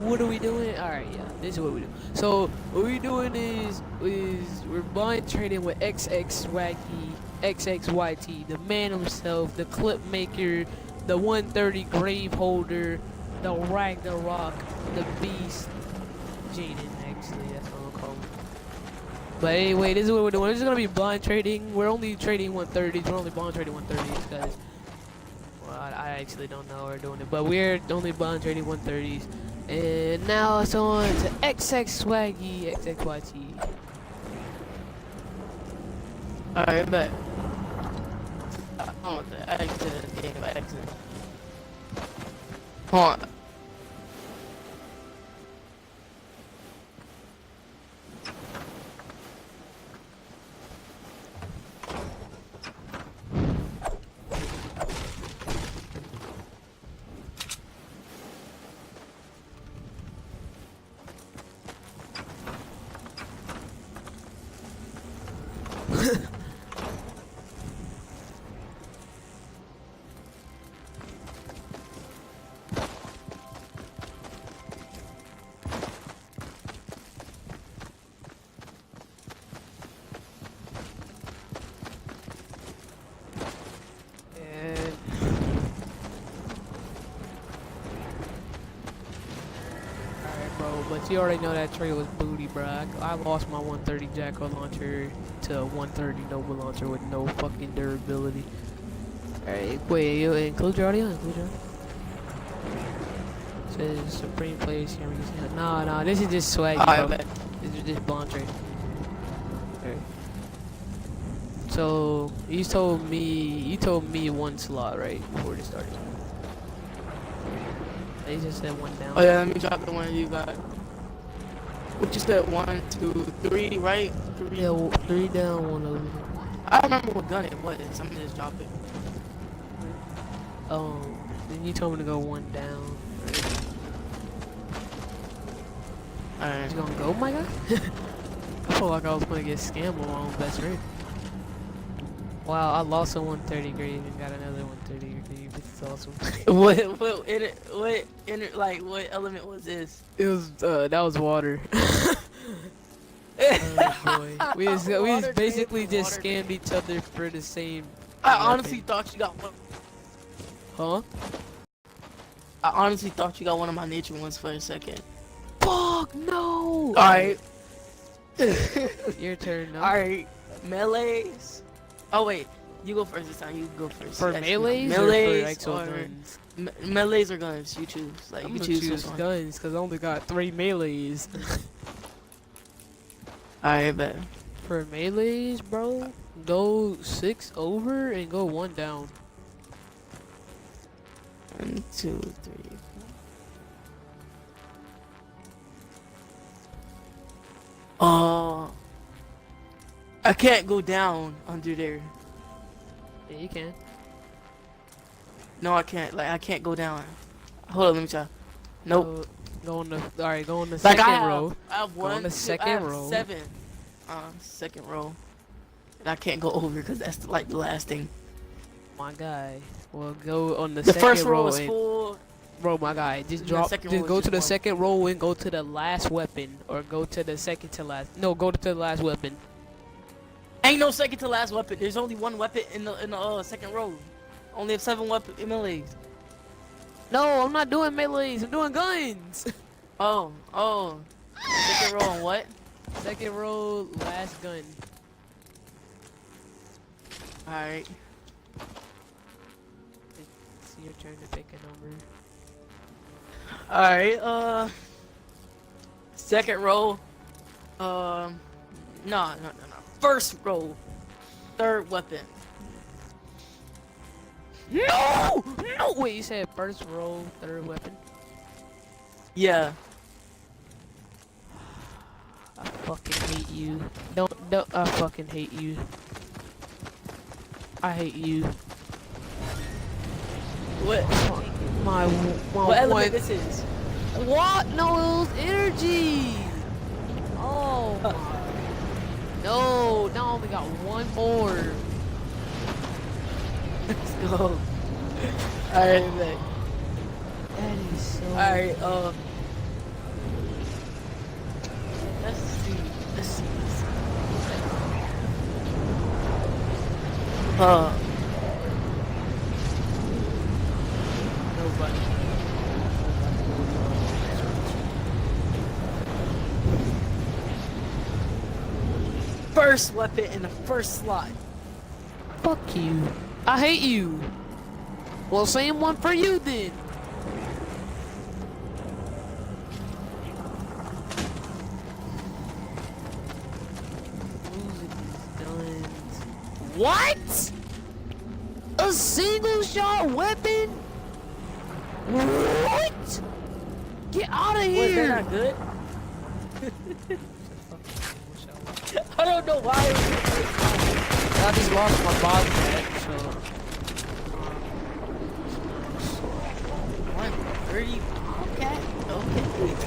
What are we doing? Alright, yeah, this is what we do. So, what we doing is we're blind trading with XX Swaggy, XXYT, the man himself, the clip maker, the 130 grave holder, the Ragnarok, the beast, Jaden, actually, that's what I'm calling him. But anyway, this is what we're doing. We're just gonna be blind trading. We're only trading 130s. We're only blind trading 130s, guys. Well, I actually don't know how we're doing it, but we're only blind trading 130s. And now it's on to XX Swaggy, XXYT. Alright, but I don't want to exit the game by accident. Hold on. But you already know that trade was booty, bro. I lost my 130 Jacko launcher to a 130 Nova launcher with no fucking durability. Alright, wait, you include your audio? Include your audio? Says Supreme Players here. Nah, this is just swag, bro. This is just blonde trade. Okay. So, you told me one slot, right? Before this started. They just said one down. Oh yeah, let me drop the one you got. What you said, 1, 2, 3, right? 3. Yeah, 3 down, 1 over. I don't remember what gun it was. I'm gonna just drop it. Then you told me to go 1 down. Alright. You gonna go, my guy? I felt like I was gonna get scammed on my own best friend. Wow, I lost a 130 grave and got another 130 grave. It's awesome. What element was this? It was, that was water. Oh boy. We just basically just scammed each other for the same. I honestly thought you got one. Huh? I honestly thought you got one of my nature ones for a second. Fuck no! Alright. Your turn now. Alright. Melees. Oh wait, you go first this time. You go first. For Actually, melees no. or for Melees actual or guns? melees or guns? You choose. Like I'm you gonna choose choose one. guns because I only got 3 melees. Alright, bet. For melees, bro, go 6 over and go 1 down. 1, 2, 3. I can't go down under there. Yeah, you can. No, I can't. Like I can't go down. Hold on, let me try. Nope. Go on the. Alright, go on the Like second row. I have Go 1, on the 2, second I have row. 7. Second row. And I can't go over because that's like the last thing. My guy. Well, go on the The second first row row is and, full. bro, my guy, just And the drop. second Just row go is to the just second row and go to the last weapon, or go to the second to last. No, go to the last weapon. Ain't no second to last weapon. There's only 1 weapon in the second row. Only have 7 weapon melees. No, I'm not doing melees. I'm doing guns. Oh. Second row on what? Second row, last gun. Alright. It's your turn to pick a number. Alright, second row. No. First row. Third weapon. No! Wait, you said first row, third weapon? Yeah. I fucking hate you. Don't, I fucking hate you. I hate you. What? My What element one. this is? What? No, it was energy. Oh my. No, now I only got 1 more. Let's go. Alright, That is so. alright, Nobody. First weapon in the first slot. Fuck you. I hate you. Well, same one for you then. Losing these guns. What? A single shot weapon? What? Get out of Was here. that not good? I don't know why. I just lost my body back, so. 130. Okay.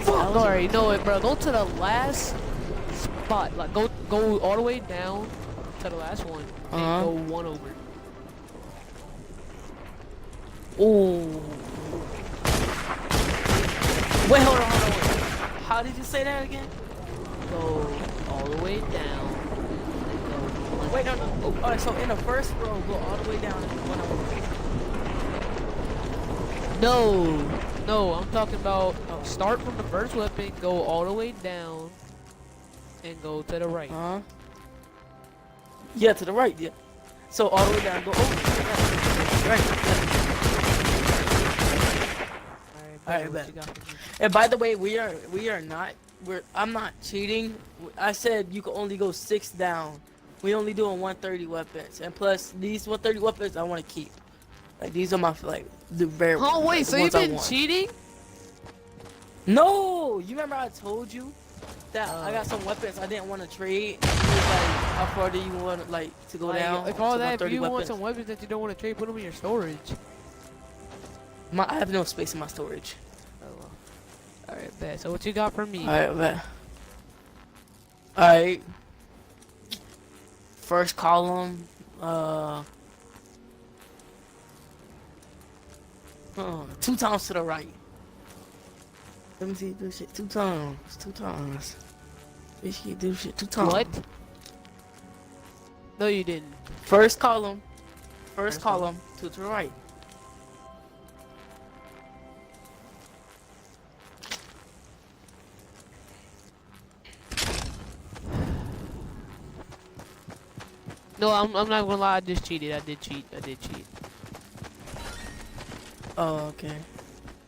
Fuck. Alright, know it, bro. Go to the last spot. Like, go all the way down to the last one. And go one over. Oh. Wait, hold on. How did you say that again? Go all the way down. And go Wait, no. Oh, alright, so in the first row, go all the way down and one over. No, I'm talking about start from the first weapon, go all the way down, and go to the right. Yeah, to the right, yeah. So all the way down, go over. Right. Alright, bet. And by the way, we are not. I'm not cheating. I said you can only go 6 down. We only doing 130 weapons, and plus these 130 weapons I want to keep. Like these are my the rare. Oh wait, so you've been cheating? No, you remember I told you that I got some weapons I didn't want to trade. It was like, how far do you want to go down? If all that, if you weapons. want some weapons that you don't want to trade, put them in your storage. I have no space in my storage. Oh well. Alright, bet. So what you got for me? Alright, bet. Alright. First column, 2 times to the right. Let me see, do shit 2 times. 2 times. Bitch, you do shit 2 times. What? No, you didn't. First column. First column, 2 to the right. No, I'm not gonna lie. I just cheated. I did cheat. Oh, okay.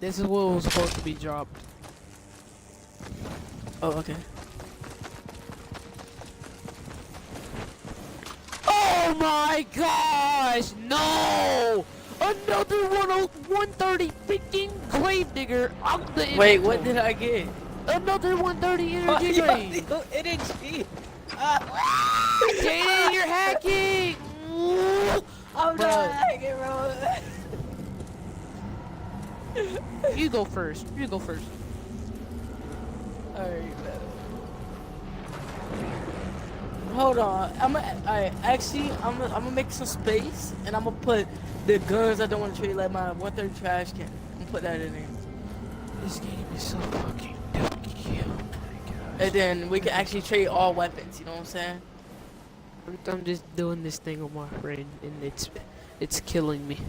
This is what was supposed to be dropped. Oh, okay. Oh my gosh! No! Another 130 freaking Gravedigger out the Wait, inventory. what did I get? Another 130 energy drain. Energy. Jaden, you're hacking! I'm Bro. not hacking, bro. You go first. Alright, hold on. I'm gonna make some space and I'm gonna put the guns I don't want to trade, like my 130 trash can. I'm gonna put that in there. This game is so fucking dookie. Oh my god. And then we can actually trade all weapons, you know what I'm saying? I'm just doing this thing with my friend and it's killing me.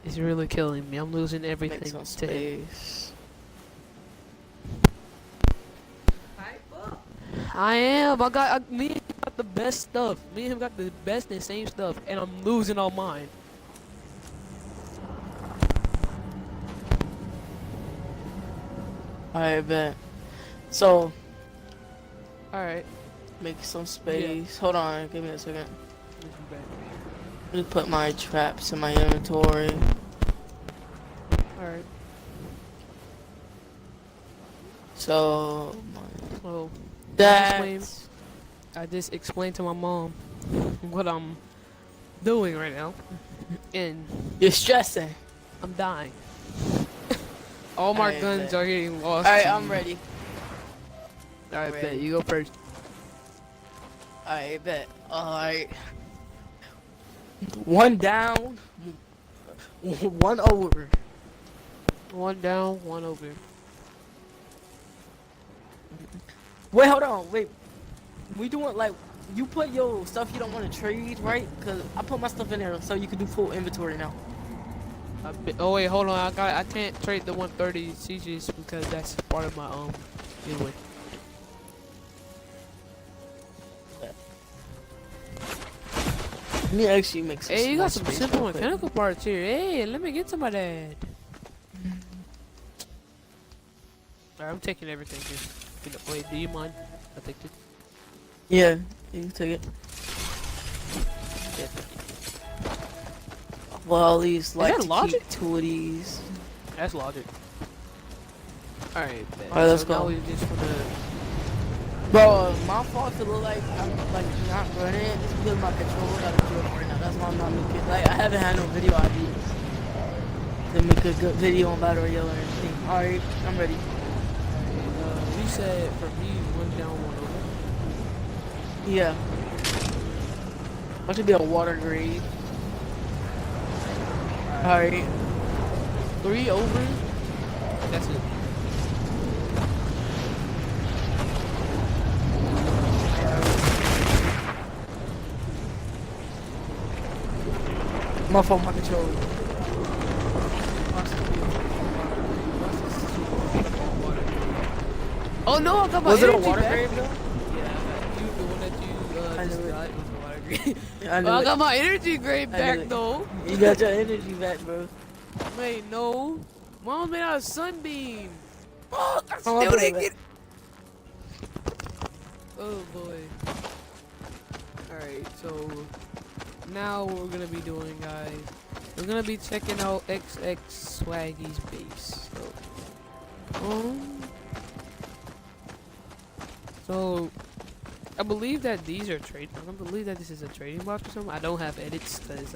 It's really killing me. I'm losing everything Make some to him. space. I am. Me and him got the best stuff. Me and him got the best and same stuff, and I'm losing all mine. Alright, bet. So, Alright. make some space. Hold on, give me a second. Let me put my traps in my inventory. Alright. So, So that's I just explained to my mom what I'm doing right now, and you're stressing. I'm dying. All my Alright, guns bet. are getting lost. Alright, to I'm me. ready. Alright, ready. bet. You go first. Alright, bet. Alright. 1 down. 1 over. 1 down, 1 over. Wait, hold on. Wait. We doing like you put your stuff you don't want to trade, right? Cause I put my stuff in there so you can do full inventory now. Oh wait, hold on. I can't trade the 130 sieges because that's part of my giveaway. Let me actually make some. Hey, you got some simple mechanical parts here. Hey, let me get some of that. Alright, I'm taking everything here. Wait, do you mind? I take it. Yeah, you can take it. Yeah, take it. Well, these like that logic? two of these. That's logic. Alright, Alright, let's go. Now we just wanna... Bro, my fault to look like I'm like not running. It's because my controller got a drill right now. That's why I'm not making. Like I haven't had no video ideas to make a good video on Battle Royale or anything. Alright, I'm ready. You said for me, 1 down, 1 over. Yeah. I should be a water grade. Alright. 3 over. That's it. My fault, my controller. Oh no, I got my Was it a energy water back. grave though? Yeah, you, the one that you just got was a water grave. Yeah, I, I got my energy grave back though. You got your energy back, bro. Wait, no. Mom made out of sunbeam. Oh, I still didn't get. Oh boy. Alright, so now what we're gonna be doing, guys, we're gonna be checking out XX Swaggy's base. So I believe that these are trade. I don't believe that this is a trading box or something. I don't have edits because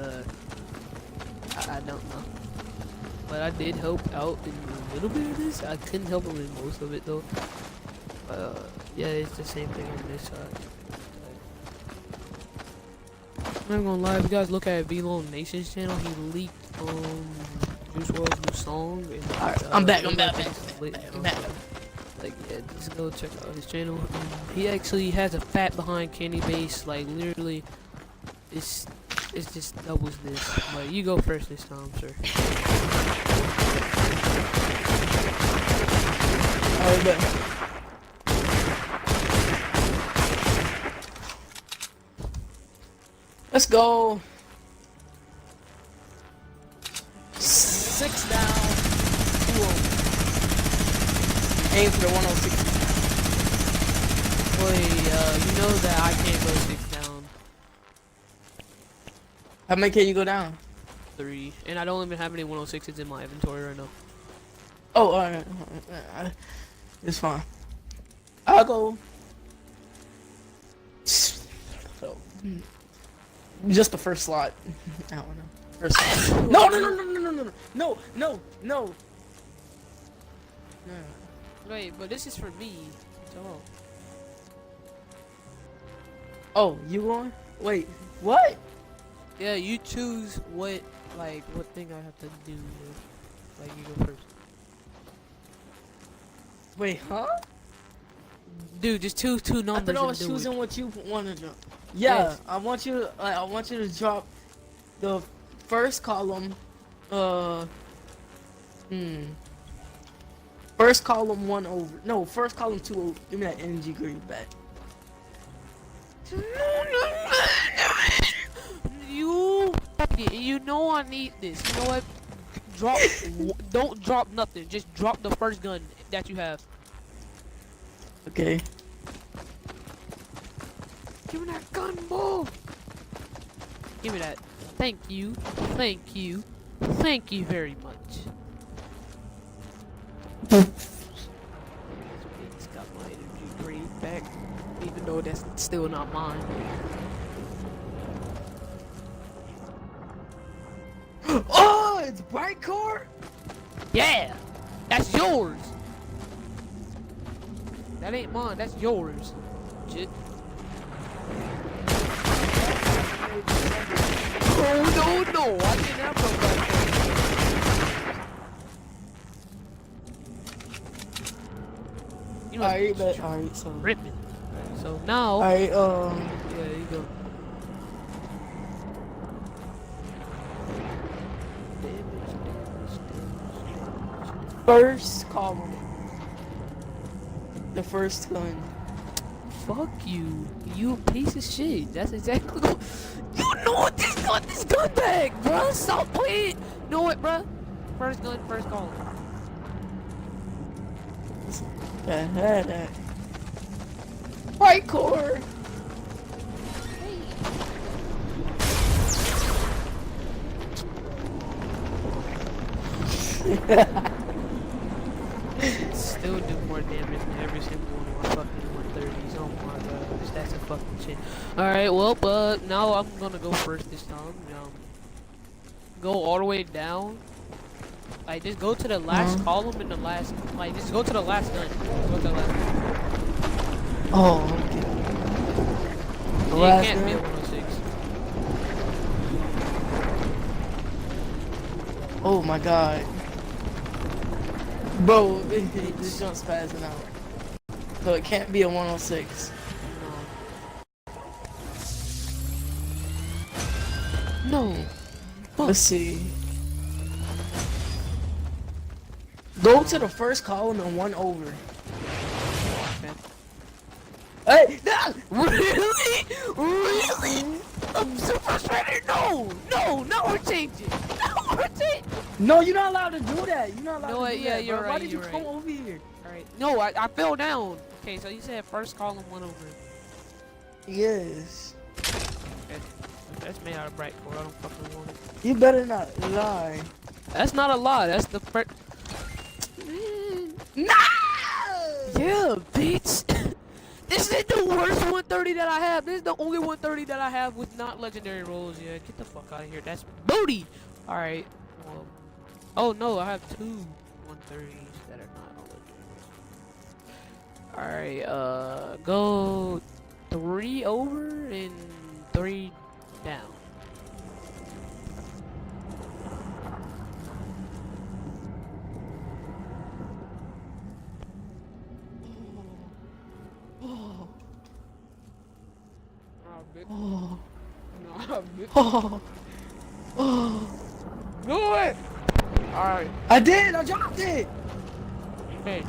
I don't know. But I did help out in a little bit of this. I couldn't help him in most of it though. Yeah, it's the same thing on this side. I'm not gonna lie, if you guys look at V-Lone Nation's channel, he leaked Juice WRLD's new song. And, I'm back. Like, yeah, just go check out his channel. He actually has a fat behind candy base, like literally, it's just doubles this. But you go first this time, sir. Alright, bet. Let's go. 6 down, 2 over. Aim for the 106. Boy, you know that I can't go 6 down. How many can you go down? 3, and I don't even have any 106s in my inventory right now. Oh, alright. It's fine. I'll go. So, just the first slot. I don't know. First slot. No. Wait, but this is for me. So. Oh, you going? Wait, what? Yeah, you choose what thing I have to do. Like, you go first. Wait, huh? Dude, just choose 2 numbers. I thought I was choosing what you want to do. Yeah, yes. I want you to drop the first column. First column 1 over. No, first column 2 over. Give me that energy grade back. You know I need this. You know what? Don't drop nothing. Just drop the first gun that you have. Okay. Give me that gun, boy. Give me that. Thank you. Thank you. Thank you very much. It's got my energy grade back, even though that's still not mine. Oh, it's bright core. Yeah, that's yours. That ain't mine. That's yours. Shit. Oh no! I didn't have no black. You know, alright, so ripping. So now. Alright, Yeah, there you go. first column. The first gun. Fuck you. You piece of shit. That's exactly what. You know what this gun back, bruh. Stop playing. You know what, bruh? First gun, first call. White core. Still do more damage than every single one of our fucking 130s. Oh my gosh, that's a fucking shit. Alright, well, but now I'm gonna go first this time. Go all the way down. Like, just go to the last column in the last. Like, just go to the last gun. Go to the last gun. Oh, okay. The It last can't gun? be a 106. Oh my god. Bro, this jump's spazzing out. So it can't be a 106. No. Let's see. Go to the first column and one over. Hey! Really? Really? I'm so frustrated. No! No! Now we're changing. Now we're changing. No, you're not allowed to do that. You're not allowed No, to do yeah, that, you're bro. right, Why did you you're come right. over here? Alright. No, I fell down. Okay, so you said first column, one over. Yes. Okay. That's made out of bright core. I don't fucking want it. You better not lie. That's not a lie. That's the first. No! Yeah, bitch. This is the worst 130 that I have. This is the only 130 that I have with not legendary rolls. Yeah, get the fuck out of here. That's booty. All right. Well, oh no, I have two 130s that are not all legendary. All right. Go 3 over and 3 down. Oh. Oh. Oh. Do it! Alright. I did! I dropped it! Okay.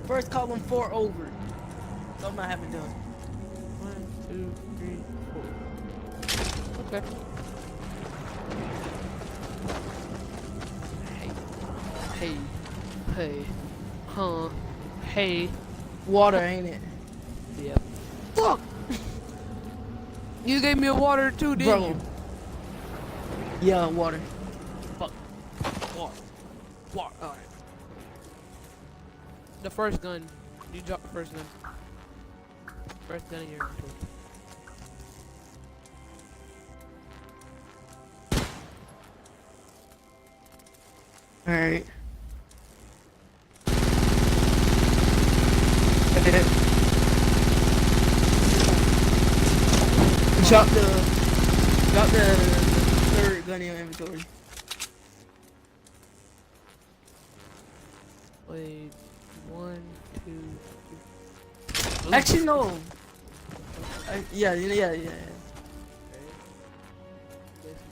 First column 4 over. Something I haven't done. 1, 2, 3, 4. Okay. Hey. Hey. Huh. Hey. Water, ain't it? Yeah. Fuck! You gave me a water too, didn't Bro. you? Yeah, water. Fuck. Water. Water. Alright. The first gun. You dropped the first gun. First gun in your inventory. Alright. Drop the third gun in your inventory. Wait. 1, 2, 3. Actually, no. Yeah. Let's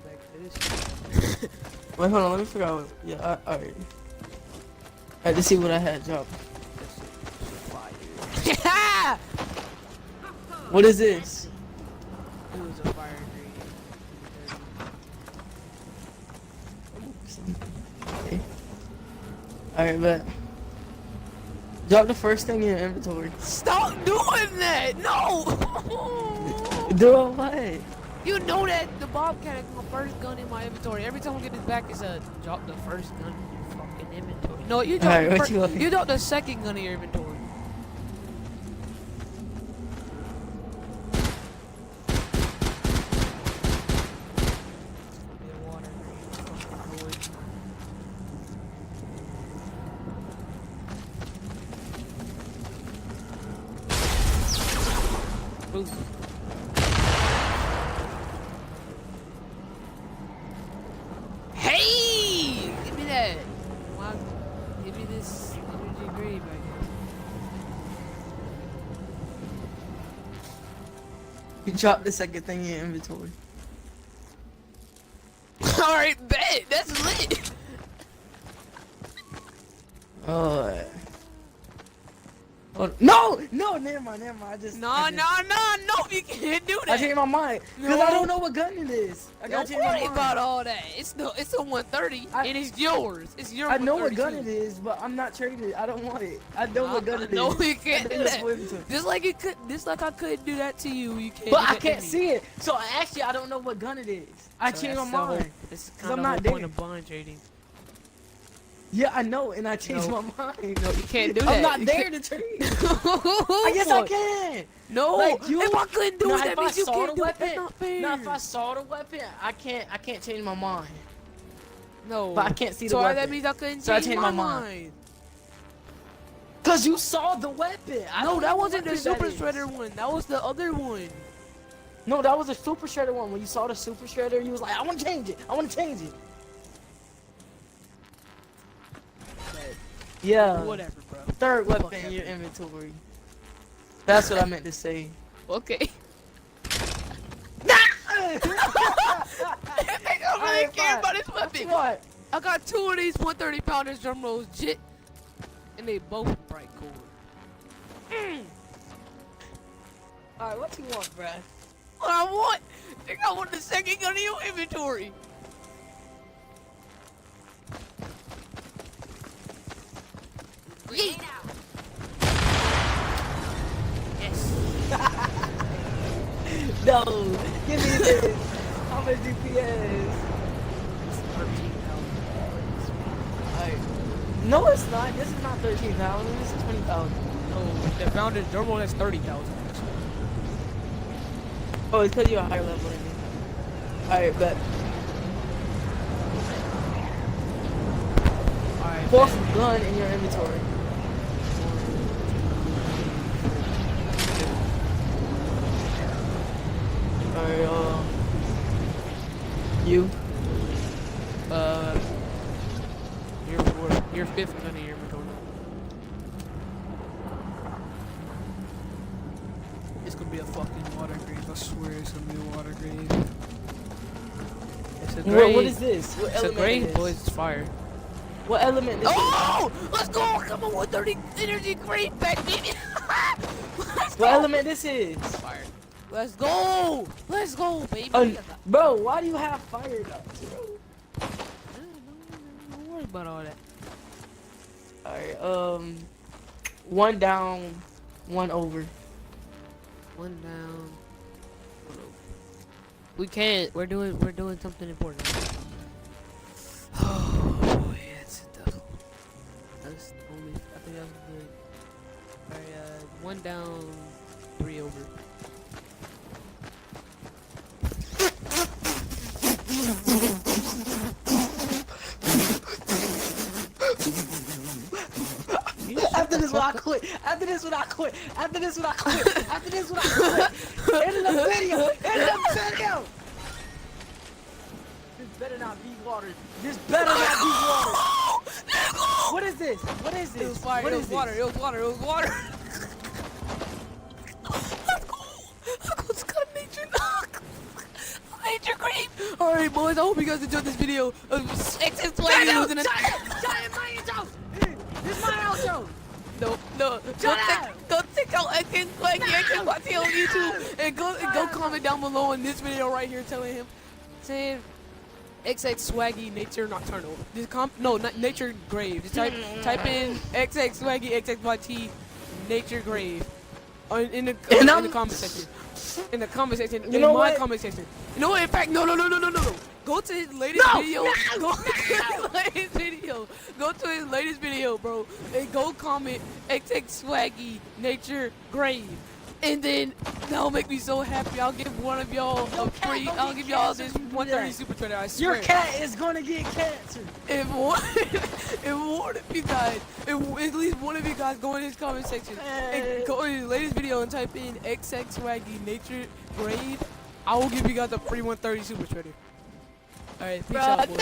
back to this. Wait, hold on. Let me figure out. Yeah, alright. I had to see what I had dropped. Fire. What is this? It was a fire ingredient. Okay. Alright, but drop the first thing in your inventory. Stop doing that! No! Do it what? You know that the Bobcat is my first gun in my inventory. Every time I get this back, it's a drop the first gun in your fucking inventory. No, you drop Alright, the what you want? you drop the second gun in your inventory. Ooh. Hey! Give me that. Give me this energy grave, I guess. You dropped the second thing in your inventory. Alright, bet. That's lit. Oh. No, never mind. I just No, you can't do that. I changed my mind because No. I don't know what gun it is. I gotta Don't change my worry mind. about all that. It's a 130 and it's yours. It's your. I know what 132. gun it is, but I'm not trading it. I don't want it. I know what gun it is. No, you can't do that. Inventory. Just like I couldn't do that to you. You can't. But do I that can't to me. see it, so actually I don't know what gun it is. I So changed my that's the whole- mind. This is 'Cause kind I'm of not the point there. of blind trading. Yeah, I know, and I changed No. my mind. No, you can't do that. I'm not You there can't- to trade. I guess I can. No, Like, you- if I couldn't do Now, it, that if I means you saw can't the do it. weapon, That's not fair. now if I saw the weapon, I can't change my mind. No. But I can't see the Sorry, weapon. that means I couldn't So I change changed my my mind. mind. Cause you saw the weapon. I No, don't that know wasn't what the weapon Super that is. Shredder one. That was the other one. No, that was the Super Shredder one. When you saw the Super Shredder, you was like, I want to change it. I want to change it. Yeah. Whatever, bro. Third weapon Fuck in your that. inventory. That's what I meant to say. Okay. I don't really Alright, care fine. about this weapon. What? I got 2 of these 130 pounders drum rolls, jit, and they both bright gold. Alright, what you want, bruh? What I want? I think I want the second gun in your inventory. Yeet. Yes. No, give me this. How much DPS? It's 13,000. Alright. No, it's not. This is not 13,000. This is 20,000. Oh, the founder's drum roll is 30,000. Oh, it's because you're a higher level than me. Alright, bet. Alright. Fourth gun in your inventory. Alright, you? Your fifth gun in your inventory. It's gonna be a fucking water grave. I swear it's gonna be a water grave. It's a grave. What is this? What It's a element grave, is? boys. It's fire. What element is Oh! Let's go! Come on, 130 energy grave back, baby! Let's go! What element this is? Fire. Let's go! Let's go, baby! Bro, why do you have fire ducts, bro? Don't worry about all that. Alright, 1 down, 1 over. 1 down. 1 over. We can't. We're doing something important. Oh boy, that's tough. That's only. I think that was good. Alright, 1 down, 3 over. After this one I quit. After this one I quit. After this one I quit. After this one I quit. End of the video. End of the video. This better not be water. This better not be water. What is this? What is this? It was fire. What It is was this? water. It was water. It was water. Let's go to nature. Nature grave. All right, boys. I hope you guys enjoyed this video of XS Swaggy losing. Shut my intro. This is my outro. No. Go check out XS Swaggy, XS YT on YouTube, and go comment down below in this video right here, saying XX Swaggy Nature Nocturnal. Just not Nature Grave. Just type in XX Swaggy XXYT Nature Grave in the comment section. In the comment section. You know in my what? comment section. You know what? In fact, no. Go to his latest video. Go to his latest video. Go to his latest video, bro. And go comment XX Swaggy Nature Grave. And then that'll make me so happy. I'll give one of y'all a free. I'll give y'all this 130 super trader. I swear. Your cat is gonna get cancer. If one of you guys, at least one of you guys go in his comment section and go in his latest video and type in XX Swaggy Nature Grave, I will give you guys a free 130 super trader. Alright, peace out, boys.